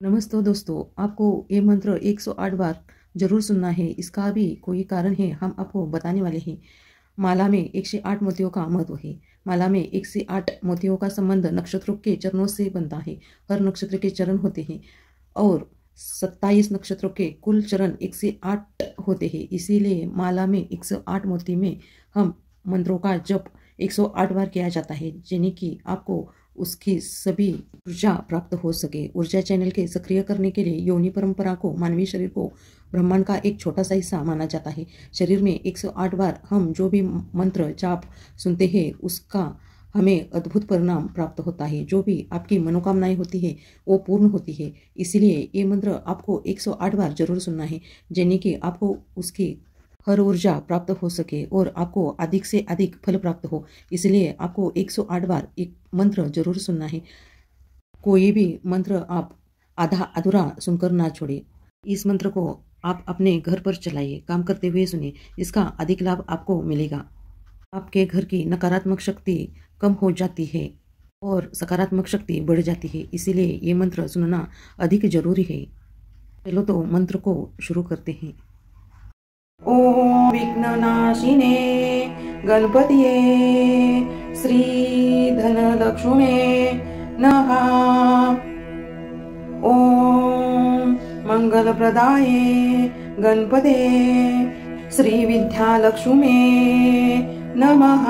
नमस्ते दोस्तों, आपको ये मंत्र 108 बार जरूर सुनना है। इसका भी कोई कारण है, हम आपको बताने वाले हैं। माला में 108 मोतियों का महत्व है। माला में 108 मोतियों का संबंध नक्षत्रों के चरणों से बनता है। हर नक्षत्र के चरण होते हैं और 27 नक्षत्रों के कुल चरण 108 होते हैं। इसीलिए माला में 108 मोती में हम मंत्रों का जप 108 बार किया जाता है, जिन्हें कि आपको उसकी सभी ऊर्जा प्राप्त हो सके। ऊर्जा चैनल के सक्रिय करने के लिए योनि परंपरा को मानवीय शरीर को ब्रह्मांड का एक छोटा सा हिस्सा माना जाता है। शरीर में 108 बार हम जो भी मंत्र जाप सुनते हैं, उसका हमें अद्भुत परिणाम प्राप्त होता है। जो भी आपकी मनोकामनाएं होती है वो पूर्ण होती है। इसीलिए ये मंत्र आपको 108 बार जरूर सुनना है, जिन्हें कि आपको उसकी हर ऊर्जा प्राप्त हो सके और आपको अधिक से अधिक फल प्राप्त हो। इसलिए आपको 108 बार एक मंत्र जरूर सुनना है। कोई भी मंत्र आप आधा अधूरा सुनकर ना छोड़े। इस मंत्र को आप अपने घर पर चलाइए, काम करते हुए सुनिए। इसका अधिक लाभ आपको मिलेगा। आपके घर की नकारात्मक शक्ति कम हो जाती है और सकारात्मक शक्ति बढ़ जाती है। इसीलिए ये मंत्र सुनना अधिक जरूरी है। चलो तो मंत्र को शुरू करते हैं। ओम विघ्ननाशिने गणपतिये श्री धनलक्ष्मे नमः। ओम मंगलप्रदाये गणपते श्री विद्यालक्ष्मे नमः।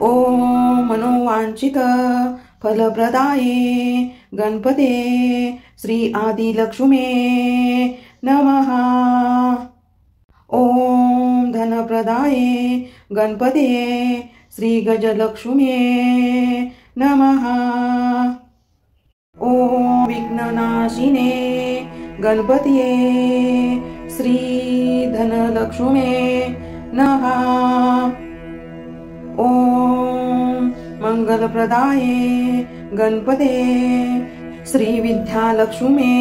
ओम मनोवांछित फलप्रदाये गणपते श्री आदिलक्ष्मे नमः। ओम धनप्रदाये गणपते श्री गजलक्ष्मे नमः। ओम विघ्ननाशिने गणपतिये श्री धनलक्ष्मे नमः। ओम मंगलप्रदाये गणपते श्री विद्यालक्ष्मे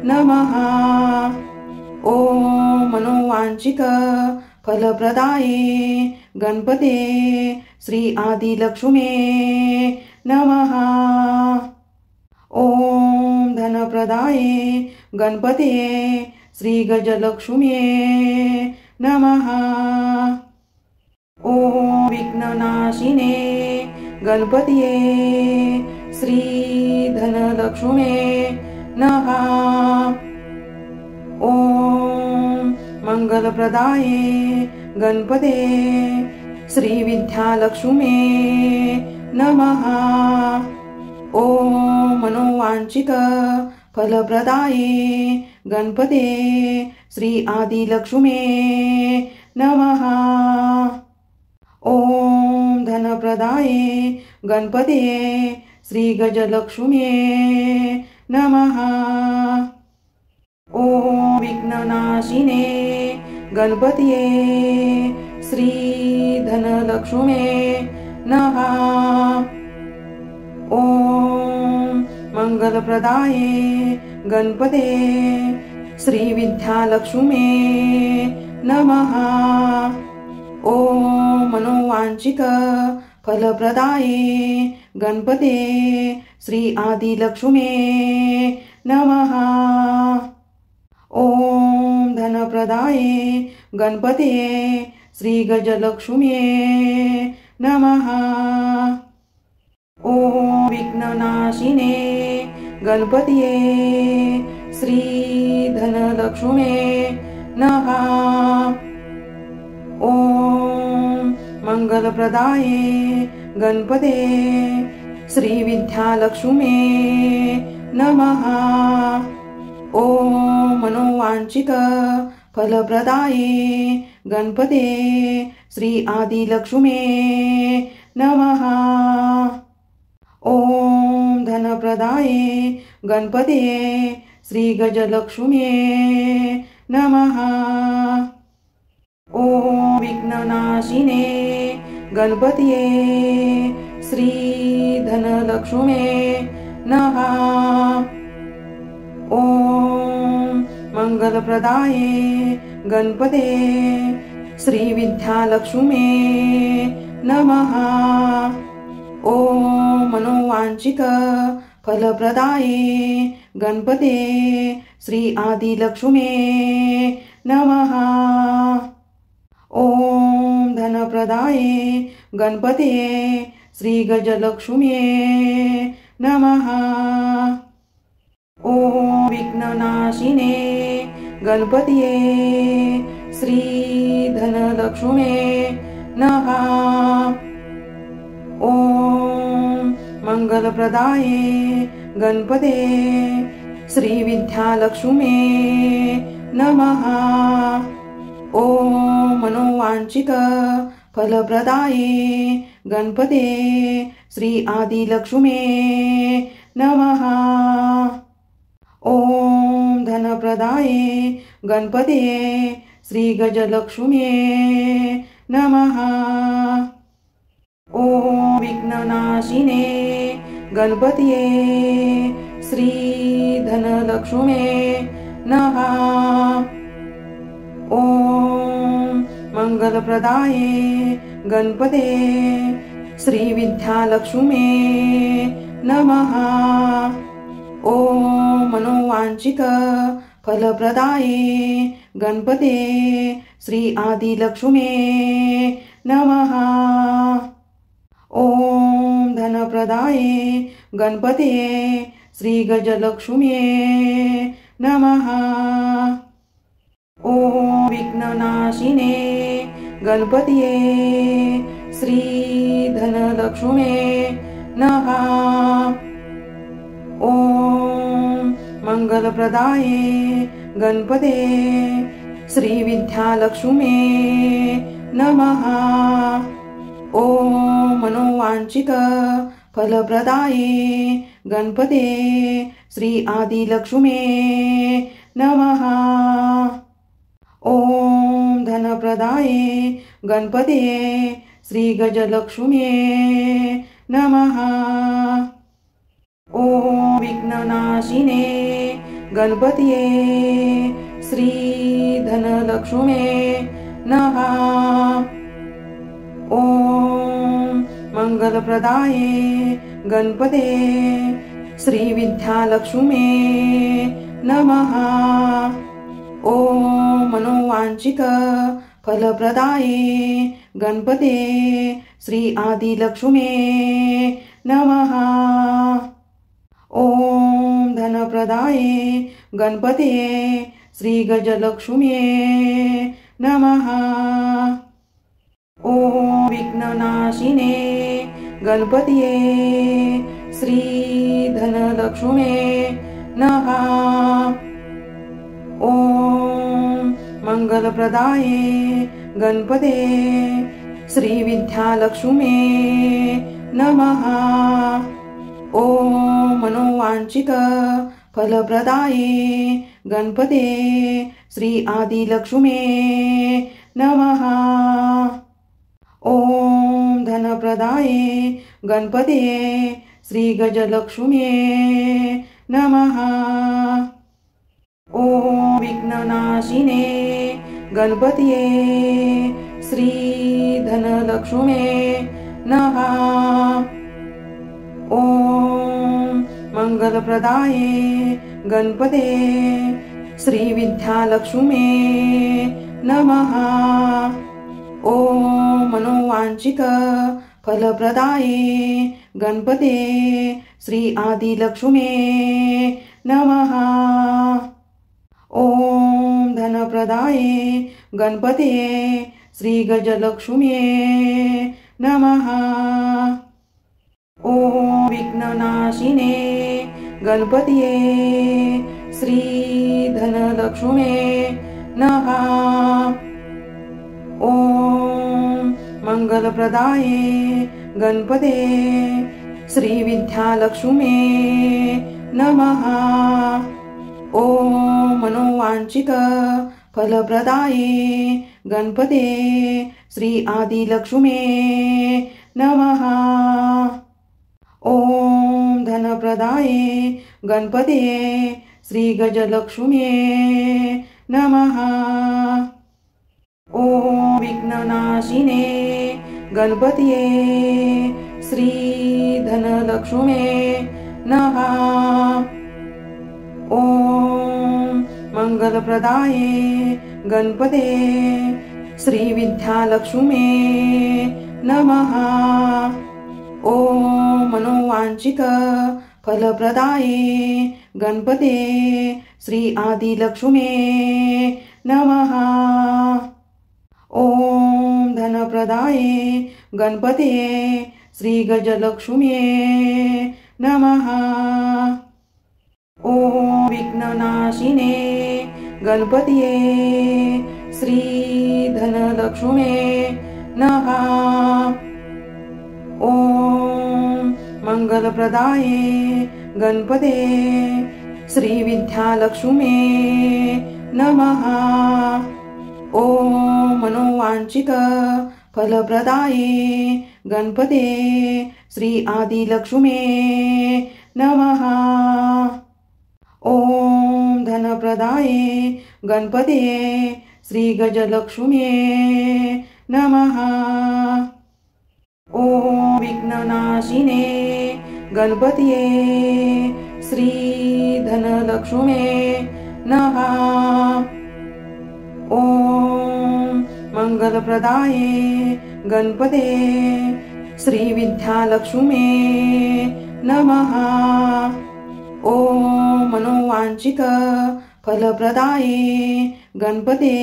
नमः। ओम मनोवांछित फलप्रदाये गणपते श्री आदिलक्ष्मे नमः। ओम धनप्रदाये गणपते श्री गजलक्ष्मे नमः। ओम विघ्ननाशिने गणपतिये श्री धनलक्ष्मे नमः। ओम मंगलप्रदाये गणपते श्री विद्यालक्ष्मे नमः। ओम मनोवांछित फलप्रदाये गणपते श्री आदिलक्ष्मे नमः। ओम धनप्रदाये गणपते श्री गजलक्ष्मे नमः। ओम विघ्ननाशिने गणपतिये श्री धनलक्ष्मे नमः। ओम मंगलप्रदाये गणपते श्री विद्यालक्ष्मे नमः। ओम मनोवांछित फलप्रदाये गणपते श्री आदिलक्ष्मे नमः। ओम धनप्रदाये गणपते श्री गजलक्ष्मे नमः। ओम विघ्ननाशिने गणपतिये श्री धनलक्ष्मे नमः। ओम मंगलप्रदाये गणपते श्री विद्यालक्ष्मे नमः। ओम मनोवांछित फलप्रदाये गणपते श्री आदिलक्ष्मे नमः। ओम धनप्रदाये गणपते श्री गजलक्ष्मे नमः। ओम विघ्ननाशिने गणपतिये श्री धनलक्ष्मे नमः। ओम मंगलप्रदाये गणपते श्रीविद्यालक्ष्म्ये नमः। ॐ मनोवांछित फलप्रदाये गणपते श्री आदिलक्ष्म्ये नमः। ॐ धनप्रदाये गणपते श्री गजलक्ष्म्ये नमः। ॐ विघ्ननाशिने गणपतये श्री धनलक्ष्म्ये नमः। ॐ मंगलप्रदाये गणपते श्री विद्यालक्ष्म्ये नमः। ॐ मनोवांछित फलप्रदाये गणपते श्री आदिलक्ष्म्ये नमः। ॐ धनप्रदाये गणपते श्री गजलक्ष्म्ये नमः। ॐ विघ्ननाशिने गणपतये श्री धनलक्ष्म्ये नमः। ॐ मंगलप्रदाये गणपते श्री विद्यालक्ष्म्ये नमः। ॐ मनोवांछित फलप्रदाये गणपते श्री आदिलक्ष्म्ये नमः। ॐ धनप्रदाये गणपते श्री गजलक्ष्म्ये नमः। ॐ विघ्ननाशिने गणपतये श्री धनलक्ष्म्ये नमः। ॐ मंगलप्रदाये गणपते श्री विद्यालक्ष्म्ये नमः। ॐ मनोवांछित फलप्रदाये गणपते श्री आदिलक्ष्म्ये नमः। ॐ धनप्रदाये गणपते श्री गजलक्ष्म्ये नमः। ॐ विघ्ननाशिने गणपतये श्री धनलक्ष्म्ये नमः। ॐ मंगलप्रदाये गणपते श्री विद्यालक्ष्म्ये नमः। ॐ मनोवांछित फलप्रदाये गणपते श्री आदिलक्ष्म्ये नमः। ॐ धनप्रदाये गणपते श्री गजलक्ष्म्ये नमः। ॐ विघ्ननाशिने गणपतये श्री धनलक्ष्म्ये नमः। ॐ मंगलप्रदाये गणपते श्री विद्यालक्ष्म्ये नमः। ॐ मनोवांछित फलप्रदाये गणपते श्री आदिलक्ष्म्ये नमः। ॐ धनप्रदाये गणपते श्री गजलक्ष्म्ये नमः। ॐ विघ्ननाशिने गणपतये श्री धनलक्ष्म्ये नमः। ॐ मंगलप्रदाये गणपते श्री विद्यालक्ष्म्ये नमः। ॐ मनोवांछित फलप्रदाये गणपते श्री आदिलक्ष्म्ये नमः। ॐ धनप्रदाये गणपते श्री गजलक्ष्म्ये नमः। ॐ विघ्ननाशिने गणपतये श्री धनलक्ष्म्ये नमः। ॐ मंगलप्रदाये गणपते श्री विद्यालक्ष्म्ये नमः। ॐ मनोवांछित फलप्रदाये गणपते श्री आदिलक्ष्म्ये नमः। ॐ धनप्रदाये गणपते श्री गजलक्ष्म्ये नमः। ओम विघ्ननाशिने गणपतिये श्री धनलक्ष्मे नमः। ओम मंगलप्रदाये गणपते श्री विद्यालक्ष्मे नमः। ओम मनोवांछित फलप्रदाये गणपते श्री आदिलक्ष्मे नमः। ओम धनप्रदाये गणपते श्री गजलक्ष्मे नमः। ओम विघ्ननाशिने गणपतिये श्री धनलक्ष्मे नमः। ओम मंगलप्रदाये गणपते श्री विद्यालक्ष्मे नमः। ओम मनोवांछित फलप्रदाये गणपते श्री आदिलक्ष्मे नमः। ओम धनप्रदाये गणपते श्री गजलक्ष्मे नमः। ओम विघ्ननाशिने गणपतिये श्री धनलक्ष्मे नमः। ओम मंगलप्रदाये गणपते श्री विद्यालक्ष्मे नमः। ओम मनोवांछित फलप्रदाये गणपते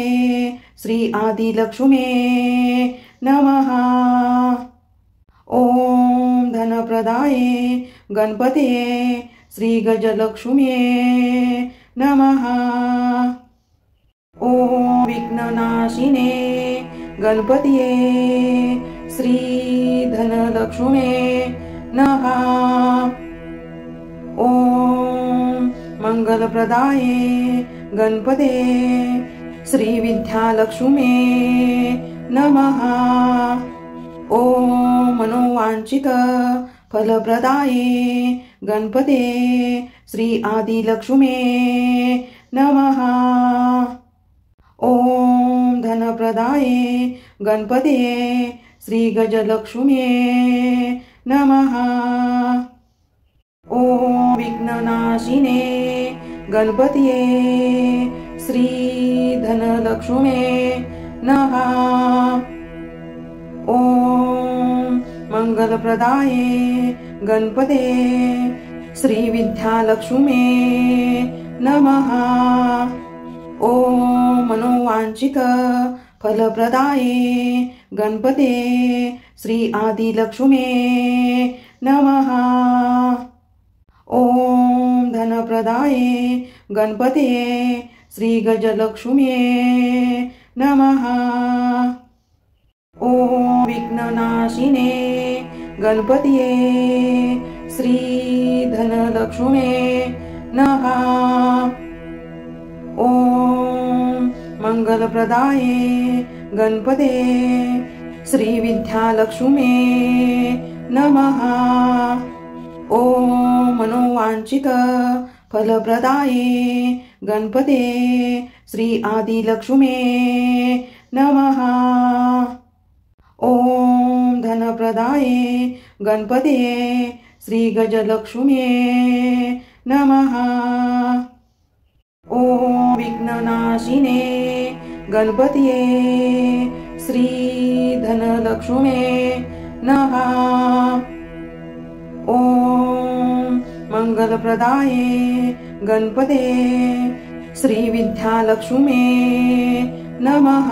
श्री आदिलक्ष्मे नमः। ओम धनप्रदाये गणपते श्री गजलक्ष्मे नमः। ओम विघ्ननाशिने गणपतिये श्री धनलक्ष्मे नमः। ओम मंगलप्रदाये गणपते श्री विद्यालक्ष्मे नमः। ओम मनोवांछित फलप्रदाये गणपते श्री आदिलक्ष्मे नमः। ओम धनप्रदाये गणपते श्री गजलक्ष्मे नमः। ओम विघ्ननाशिने गणपतिये श्री धनलक्ष्मे नमः। ओम मंगलप्रदाये गणपते श्री विद्यालक्ष्मे नमः। ओम मनोवांछित फलप्रदाये गणपते श्री आदिलक्ष्मे नमः। ओम धनप्रदाये गणपते श्री गजलक्ष्मे नमः। ओम विघ्ननाशिने गणपतिये श्री धनलक्ष्मे नमः। ओम मंगलप्रदाये गणपते श्री विद्यालक्ष्मे नमः। ओम मनोवांछित फलप्रदाये गणपते श्री आदिलक्ष्मे नमः। ओम धनप्रदाये गणपते श्री गजलक्ष्मे नमः। ओम विघ्ननाशिने गणपतिये श्री धनलक्ष्मे नमः। ओम मंगलप्रदाये गणपते श्री विद्यालक्ष्मे नमः।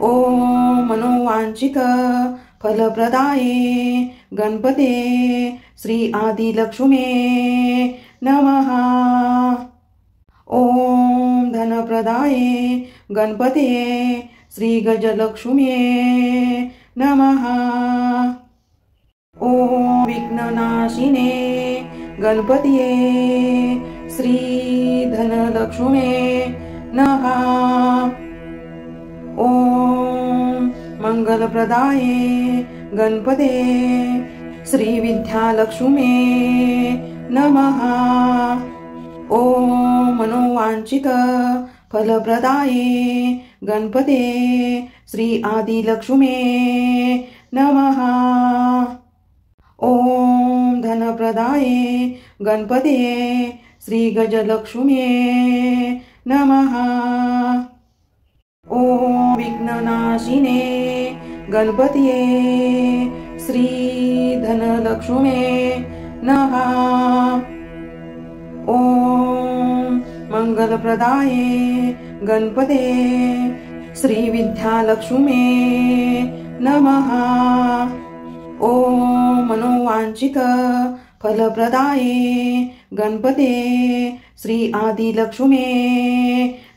ओम मनोवांछित फलप्रदाये गणपते श्री आदिलक्ष्मे नमः। ओम धनप्रदाये गणपते श्री गजलक्ष्मे नमः। ओम विघ्ननाशिने गणपतिये श्री धनलक्ष्मे नमः। ओम मंगलप्रदाये गणपते श्री विद्यालक्ष्मे नमः। ओम मनोवांछित फलप्रदाये गणपते श्री आदिलक्ष्मे नमः। ॐ धनप्रदाये गणपते श्री गजलक्ष्मे नमः। ॐ विघ्ननाशिने गणपतये श्री धनलक्ष्मे नमः। ॐ मंगलप्रदाये गणपते श्री विद्यालक्ष्मे नमः। ॐ मनोवांछित फलप्रदाये गणपते श्री आदिलक्ष्मे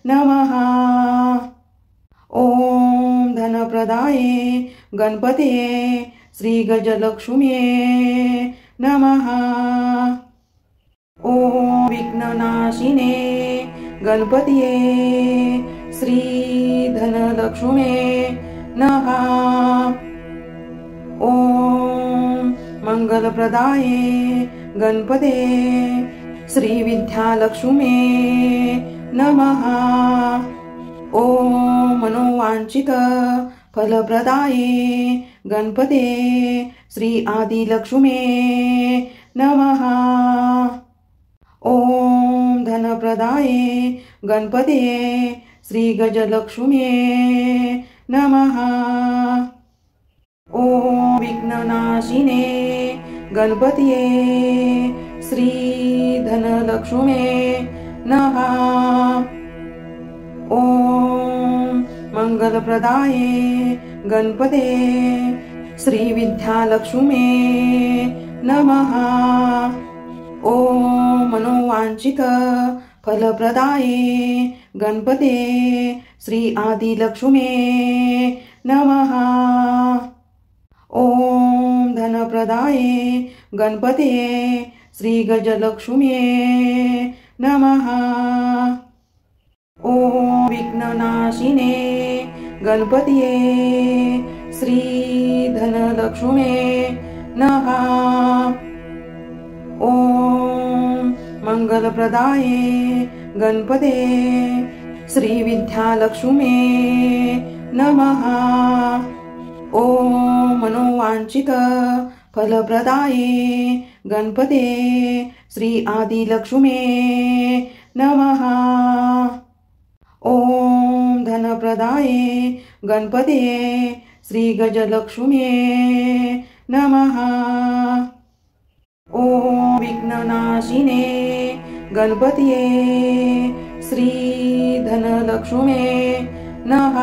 नमः। ॐ धनप्रदाये गणपते श्री गजलक्ष्मे नमः। ॐ विघ्ननाशिने गणपतये श्री धनलक्ष्मे नमः। ॐ मंगलप्रदाये गणपते श्री विद्यालक्ष्मे नमः। ॐ मनोवांछित फलप्रदाये गणपते श्री आदिलक्ष्मे नमः। ॐ धनप्रदाये गणपते श्री गजलक्ष्मे नमः। ॐ विघ्ननाशिने गणपतये श्री धनलक्ष्मे नमः। ॐ मंगलप्रदाये गणपते श्री विद्यालक्ष्मे नमः। ॐ मनोवांछित फलप्रदाये गणपते श्री आदिलक्ष्मे नमः। ॐ धनप्रदाये गणपते श्री गजलक्ष्मे नमः। ॐ विघ्ननाशिने गणपतये श्री धनलक्ष्मे नमः। ॐ मंगलप्रदाये गणपते श्री विद्यालक्ष्मे नमः। ॐ मनोवांछित फलप्रदाये गणपते श्री आदिलक्ष्मे नमः। ॐ धनप्रदाये गणपते श्री गजलक्ष्मे नमः। ॐ विघ्ननाशिने गणपतये श्री धनलक्ष्मे नमः।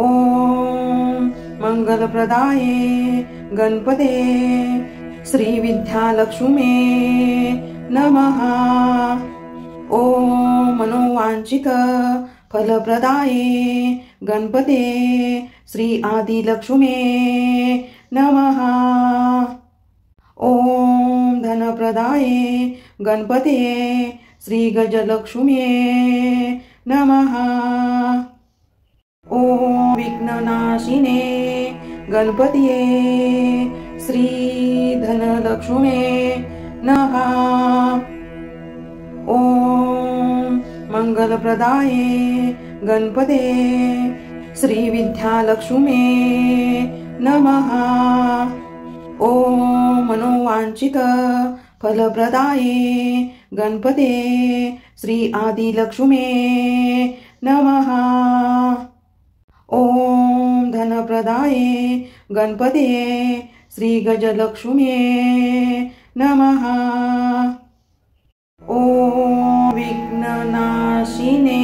ॐ मंगलप्रदाये गणपते श्री विद्यालक्ष्मे नमः। ॐ मनोवांछित फलप्रदाये गणपते श्री आदिलक्ष्मे नमः। ॐ धनप्रदाये गणपते श्री गजलक्ष्मे नमः। ॐ विघ्ननाशिने गणपतये श्री धनलक्ष्मे नमः। ॐ मंगलप्रदाये गणपते श्री विद्यालक्ष्मे नमः। ॐ मनोवांछित फलप्रदाये गणपते श्री आदिलक्ष्मे नमः। ॐ धनप्रदाये गणपते श्री गजलक्ष्मे नमः। ॐ विघ्ननाशिने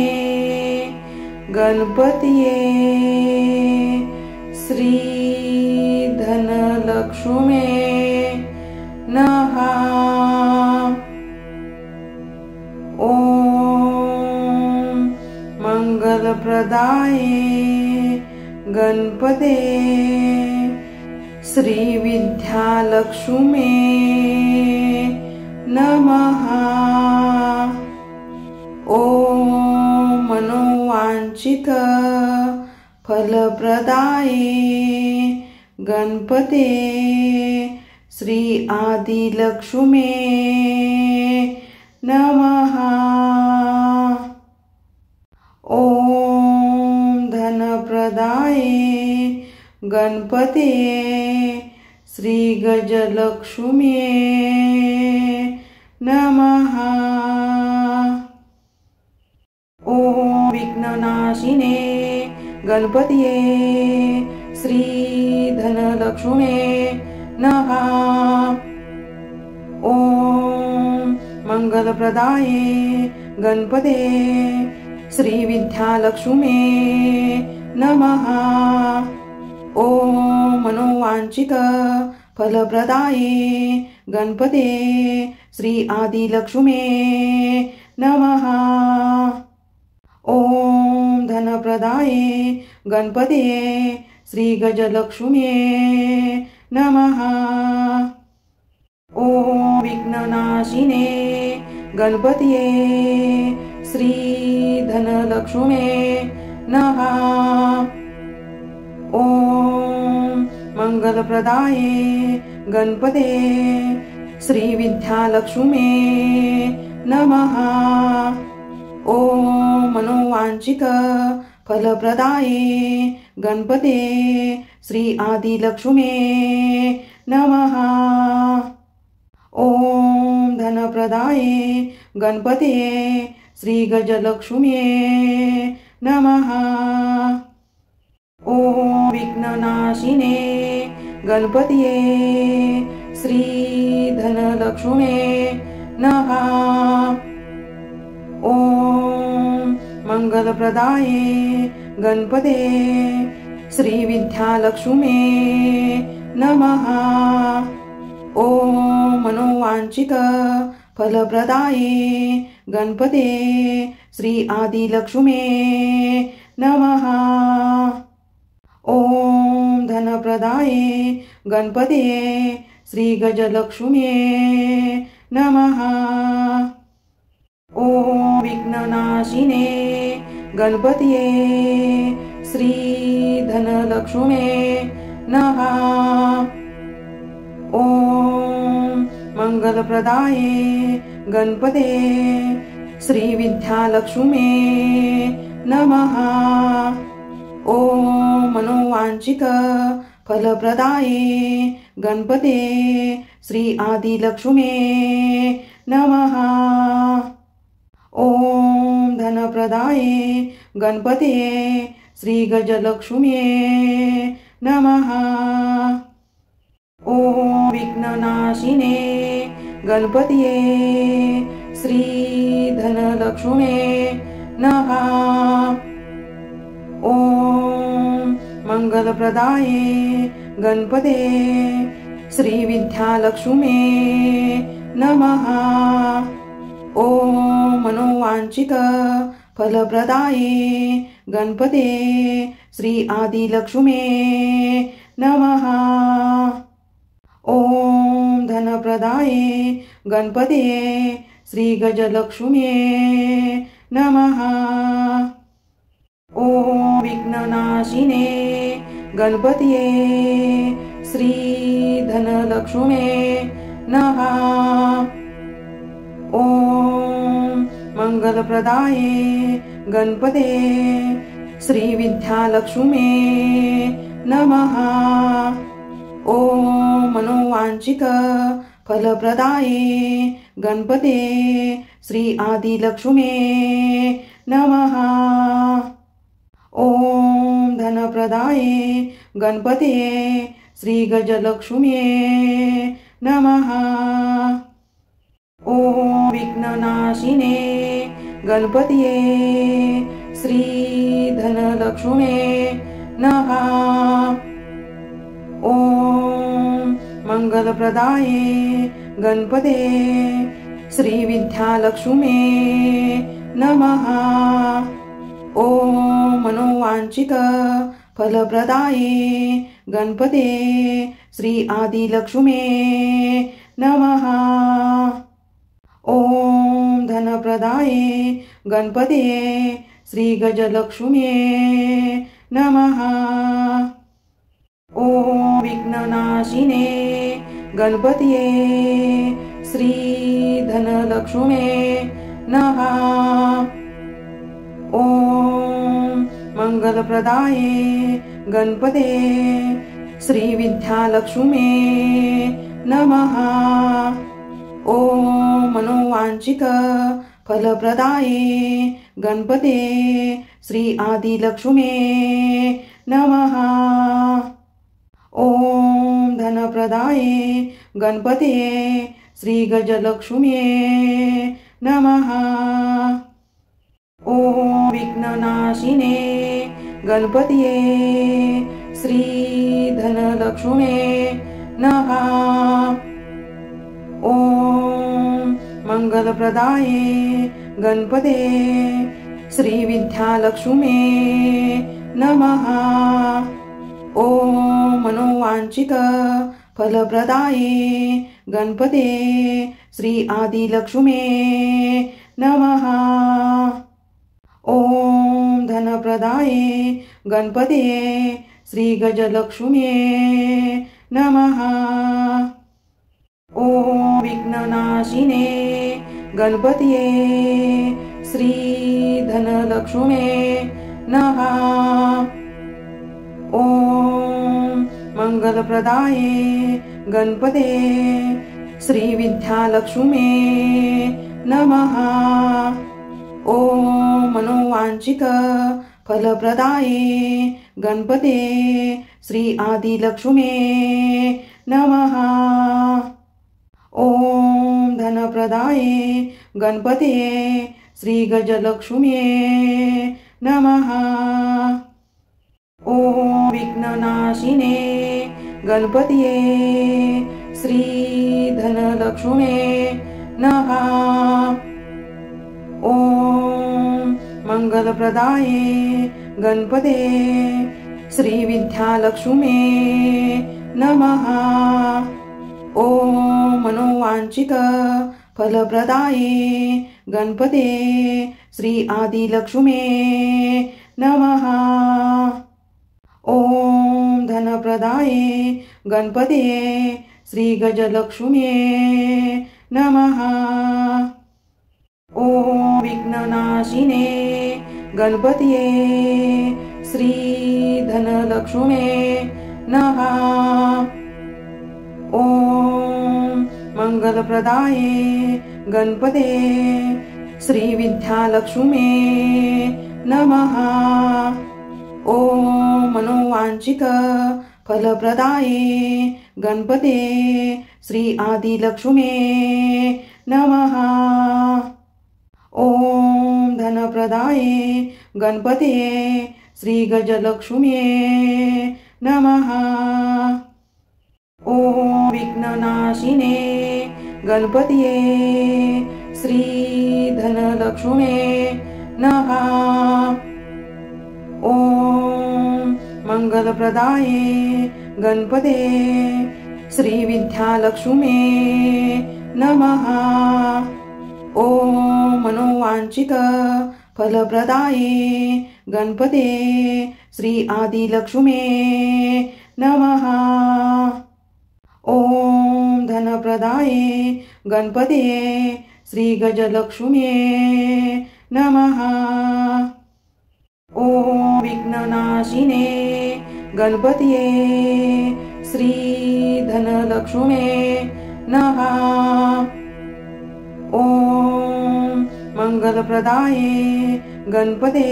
गणपतये श्री धनलक्ष्मे नमः। ॐ मंगलप्रदाये गणपते श्री विद्यालक्ष्मे नमः। ॐ मनोवांछित फलप्रदाये गणपते श्री आदिलक्ष्मे नमः। ॐ धनप्रदाये गणपतये श्रीगजलक्ष्म्ये नमः। ॐ विघ्ननाशिने गणपतये श्रीधनलक्ष्म्ये नमः। ॐ मंगलप्रदाये गणपते श्रीविद्यालक्ष्म्ये नमः। ॐ मनोवांछित फलप्रदाये गणपते श्री आदिलक्ष्म्ये नमः। ॐ धनप्रदाये गणपते श्रीगजलक्ष्म्ये नमः। ॐ विघ्ननाशिने गणपतये श्रीधनलक्ष्म्ये नमः। ॐ मंगलप्रदाये गणपते श्रीविद्यालक्ष्म्ये नमः। ॐ मनोवांछित फलप्रदाये गणपते श्री आदिलक्ष्म्ये नमः। ॐ धनप्रदाये गणपते श्रीगजलक्ष्म्ये नमः। ॐ विघ्ननाशिने गणपतये श्रीधनलक्ष्म्ये नमः। ॐ मंगलप्रदाये गणपते श्रीविद्यालक्ष्म्ये नमः। ॐ मनोवांछित फलप्रदाये गणपते श्री आदिलक्ष्म्ये नमः। ॐ धनप्रदाये गणपते श्रीगजलक्ष्म्ये नमः। ॐ विघ्ननाशिने गणपतये श्रीधनलक्ष्म्ये नमः। ॐ मंगलप्रदाये गणपते श्रीविद्यालक्ष्म्ये नमः। ॐ मनोवांछित फलप्रदाये गणपते श्री आदिलक्ष्म्ये नमः। ॐ धनप्रदाये गणपते श्रीगजलक्ष्म्ये नमः। ॐ विघ्ननाशिने गणपतये श्रीधनलक्ष्म्ये नमः। ॐ मंगलप्रदाये गणपते श्रीविद्यालक्ष्म्ये नमः। ॐ मनोवांछित फलप्रदाये गणपते श्री आदिलक्ष्म्ये नमः। ॐ धनप्रदाये गणपते श्रीगजलक्ष्म्ये नमः। ॐ विघ्ननाशिने गणपतये श्रीधनलक्ष्म्ये नमः। ॐ मंगलप्रदाये गणपते श्रीविद्यालक्ष्म्ये नमः। ॐ मनोवांछित फलप्रदाये गणपते श्री आदिलक्ष्म्ये नमः। ॐ धनप्रदाये गणपते श्रीगजलक्ष्म्ये नमः। ॐ विघ्ननाशिने गणपतये श्रीधनलक्ष्म्ये नमः। ॐ मंगलप्रदाये गणपते श्रीविद्यालक्ष्म्ये नमः। ॐ मनोवांछित फलप्रदाये गणपते श्री आदिलक्ष्म्ये नमः। ॐ धनप्रदाये गणपते श्रीगजलक्ष्म्ये नमः। ॐ विघ्ननाशिने गणपतये श्रीधनलक्ष्म्ये नमः। ॐ ॐ मंगलप्रदाये गणपते श्रीविद्यालक्ष्मी नमः। ॐ मनोवांछित फलप्रदाये गणपते श्री आदिलक्ष्मी नमः। ॐ धनप्रदाये गणपते श्री गजलक्ष्मी नमः। ॐ विघ्ननाशिने गणपतिये श्री धनलक्ष्मी नमः। ॐ मंगलप्रदाये गणपते श्री विद्यालक्ष्मी नमः। ॐ मनोवांछित फलप्रदाये गणपते श्री आदिलक्ष्मी नमः। ॐ धनप्रदाये गणपते श्री गजलक्ष्मी नमः। ॐ विघ्ननाशिने गणपतिये श्री धनलक्ष्मी नमः। ॐ मंगलप्रदाये गणपते श्री विद्यालक्ष्मी नमः। ॐ मनोवांछित फलप्रदाये गणपते श्री आदिलक्ष्मी नमः। ॐ धनप्रदाये गणपते श्री गजलक्ष्मी नमः। ॐ विघ्ननाशिने गणपतिये श्री धनलक्ष्मी नमः। ॐ मंगलप्रदाये गणपते श्री विद्यालक्ष्मी नमः। ॐ मनोवांछित फलप्रदाये गणपते श्री आदिलक्ष्मी नमः। ॐ धनप्रदाये गणपते श्री गजलक्ष्मी नमः। ॐ विघ्ननाशिने गणपतिये श्री धनलक्ष्मी नमः। ॐ मंगलप्रदाये गणपते श्री विद्यालक्ष्मी नमः। ॐ मनोवांछित फलप्रदाये गणपते श्री आदिलक्ष्मी नमः। ॐ धनप्रदाये गणपते श्री गजलक्ष्मी नमः। ॐ विघ्ननाशिने गणपतिये श्री धनलक्ष्मी नमः। ॐ मंगलप्रदाये गणपते श्री विद्यालक्ष्मी नमः। ॐ मनोवांछित फलप्रदाये गणपते श्री आदिलक्ष्मी नमः। ॐ धनप्रदाये गणपते श्री गजलक्ष्मी नमः। ॐ विघ्ननाशिने गणपतिये श्री धनलक्ष्मी नमः। ॐ मंगलप्रदाये गणपते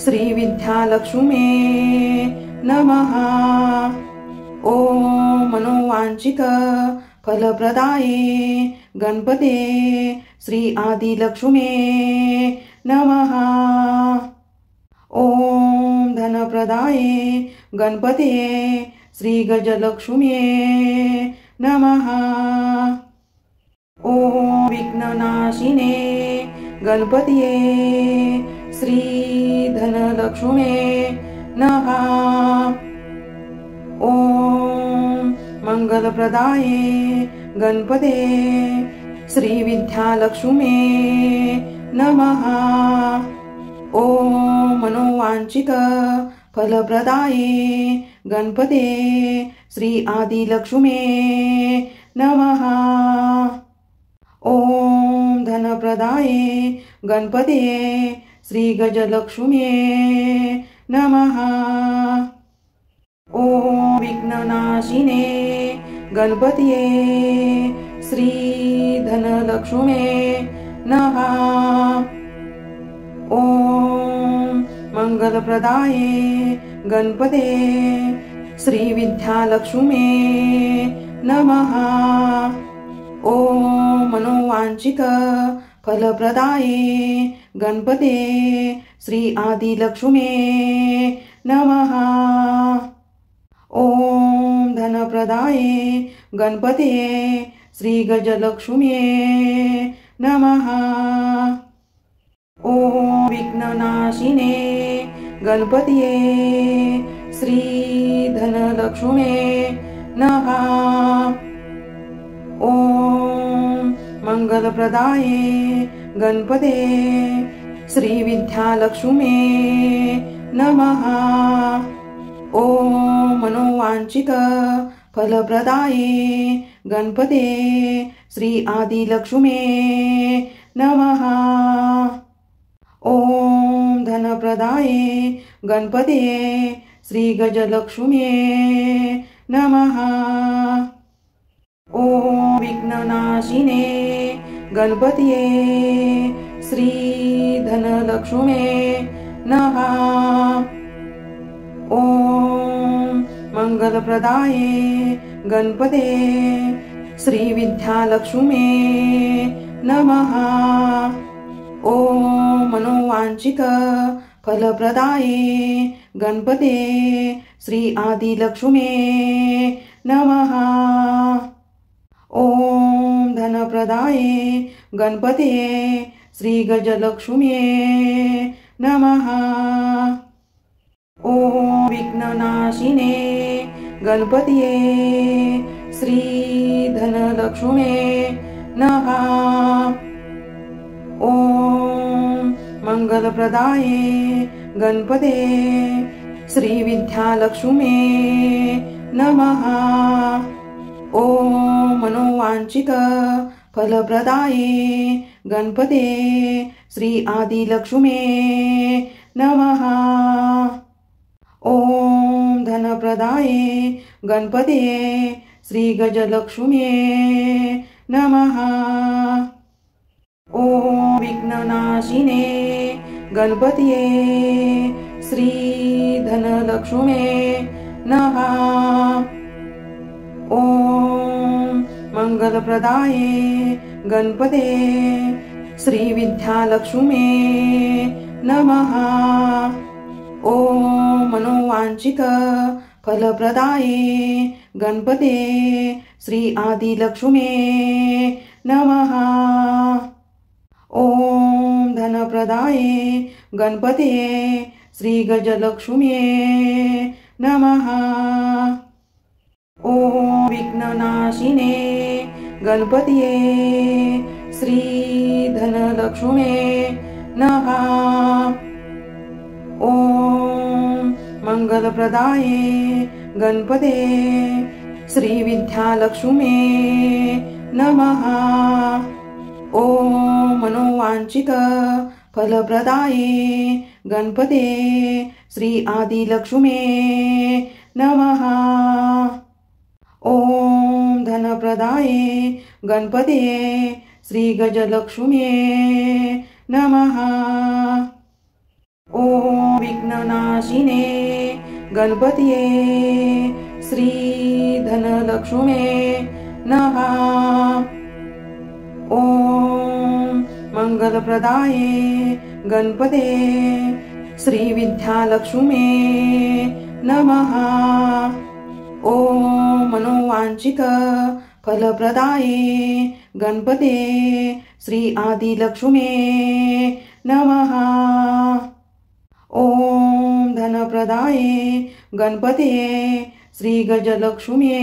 श्री विद्यालक्ष्मी नमः। ॐ मनोवांछित फलप्रदाये गणपते श्री आदिलक्ष्मी नमः। ॐ धनप्रदाये गणपते श्री गजलक्ष्मी नमः। ॐ विघ्ननाशिने गणपतिये श्री धनलक्ष्मी नमः। ॐ मंगलप्रदाये गणपते श्री विद्यालक्ष्मी नमः। ॐ मनोवांछित फलप्रदाये गणपते श्री आदिलक्ष्मी नमः। ॐ धनप्रदाये गणपते श्रीगजलक्ष्म्ये नमः। ॐ विघ्ननाशिने गणपतये श्रीधनलक्ष्म्ये नमः। ॐ मंगलप्रदाये गणपते श्रीविद्यालक्ष्म्ये नमः। ॐ मनोवांछित फलप्रदाये गणपते श्री आदिलक्ष्म्ये नमः। ॐ धनप्रदाये गणपते श्रीगजलक्ष्म्ये नमः। ॐ विघ्ननाशिने गणपतये श्रीधनलक्ष्म्ये नमः। ॐ मंगलप्रदाये गणपते श्रीविद्यालक्ष्म्ये नमः। ॐ मनोवांछित फलप्रदाये गणपते श्री आदिलक्ष्म्ये नमः। ॐ धनप्रदाये गणपते श्रीगजलक्ष्म्ये नमः। ॐ विघ्ननाशिने गणपतये श्रीधनलक्ष्म्ये नमः। ॐ मंगलप्रदाये गणपते श्रीविद्यालक्ष्म्ये नमः। ॐ मनोवांछित फलप्रदाये गणपते श्री आदिलक्ष्म्ये नमः। ॐ धनप्रदाये गणपते श्रीगजलक्ष्म्ये नमः। ॐ विघ्ननाशिने गणपतये श्रीधनलक्ष्म्ये नमः। ॐ मंगलप्रदाये गणपते श्रीविद्यालक्ष्म्ये नमः। ॐ मनोवांछित फलप्रदाये गणपते श्री आदिलक्ष्म्ये नमः। ॐ धनप्रदाये गणपते श्रीगजलक्ष्म्ये नमः। ॐ विघ्ननाशिने गणपतये श्रीधनलक्ष्म्ये नमः। ॐ मंगलप्रदाये गणपते श्रीविद्यालक्ष्म्ये नमः। ॐ मनोवांछित फलप्रदाये गणपते श्री आदिलक्ष्म्ये नमः। ॐ धनप्रदाये गणपते श्रीगजलक्ष्म्ये नमः। ॐ विघ्ननाशिने गणपतये श्रीधनलक्ष्म्ये नमः। ॐ मंगलप्रदाये गणपते श्रीविद्यालक्ष्म्ये नमः। ॐ मनोवांछित फलप्रदाये गणपते श्री आदिलक्ष्म्ये नमः। ॐ धनप्रदाये गणपते श्रीगजलक्ष्म्ये नमः। ॐ विघ्ननाशिने गणपतये श्रीधनलक्ष्म्ये नमः। ॐ मंगलप्रदाये गणपते श्रीविद्यालक्ष्म्ये नमः। ॐ मनोवांछित फलप्रदाये गणपते श्री आदिलक्ष्म्ये नमः। ॐ धनप्रदाये गणपते श्रीगजलक्ष्म्ये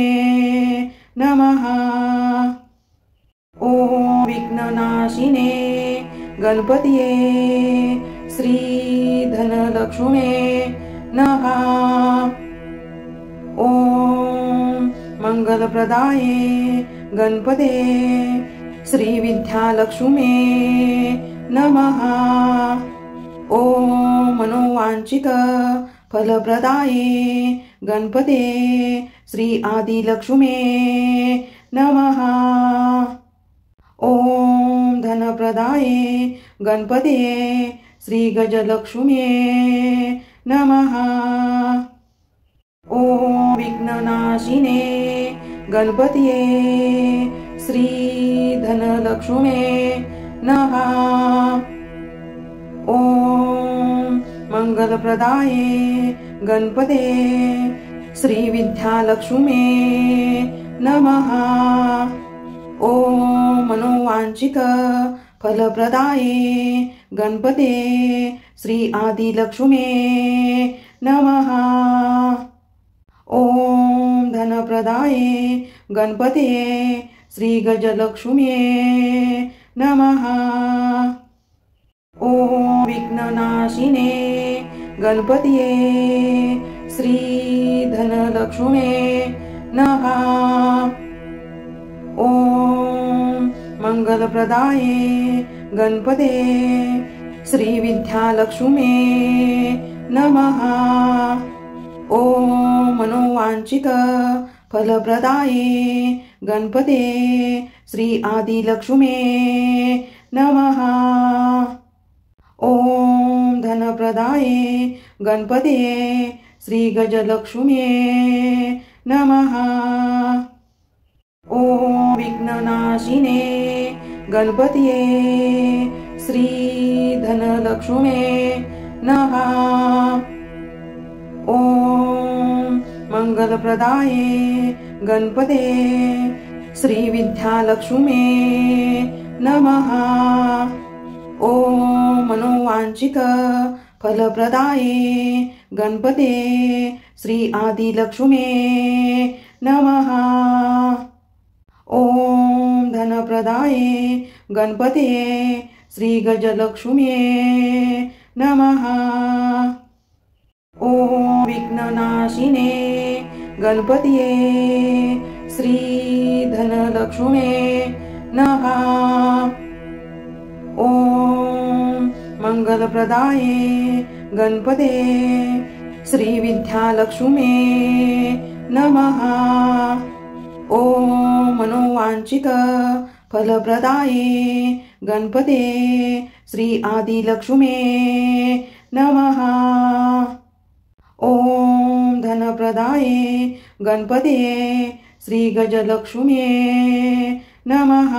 नमः। ॐ विघ्ननाशिने गणपतये श्रीधनलक्ष्म्ये नमः। ॐ मंगलप्रदाये गणपते श्रीविद्यालक्ष्म्ये नमः। ॐ मनोवांछित फलप्रदाये गणपते श्री आदिलक्ष्मे नमः। ॐ धनप्रदाये गणपते श्री गजलक्ष्मे नमः। ॐ विघ्ननाशिने गणपतये श्री धनलक्ष्मे नमः। ॐ मंगलप्रदाये गणपते श्री विद्यालक्ष्मे नमः। ॐ मनोवांछित फलप्रदाये गणपते श्री आदिलक्ष्मे नमः। ॐ धनप्रदाये गणपते श्री गजलक्ष्मे नमः। ॐ विघ्ननाशिने गणपतये श्री धनलक्ष्मे नमः। ॐ मंगलप्रदाये गणपते श्री विद्यालक्ष्मे नमः। ॐ मनोवांछित फलप्रदाये गणपते श्री आदिलक्ष्मे नमः। ॐ धनप्रदाये गणपते श्री गजलक्ष्मे नमः। ॐ विघ्ननाशिने गणपतये श्री धनलक्ष्मे नमः। ॐ मंगलप्रदाये गणपते श्री विद्यालक्ष्मे नमः। ॐ मनोवांछित फलप्रदाये गणपते श्री आदिलक्ष्मे नमः। ॐ धनप्रदाये गणपते श्री गजलक्ष्मे नमः। ॐ मंगलप्रदाये गणपते श्री विद्यालक्ष्मे नमः। ॐ मनोवांछित फलप्रदाये गणपते श्री आदिलक्ष्मे नमः। ॐ धनप्रदाये गणपते श्री गजलक्ष्मे नमः। ॐ मंगलप्रदाये गणपते श्री नमः। ॐ विघ्ननाशिने गणपतये श्री धनलक्ष्मे नमः। ॐ मंगलप्रदाये गणपते श्री विद्यालक्ष्मे नमः। ॐ मनोवांछित फलप्रदाये गणपते श्री आदिलक्ष्मे नमः। ॐ धनप्रदाये गणपते श्री गजलक्ष्मे नमः।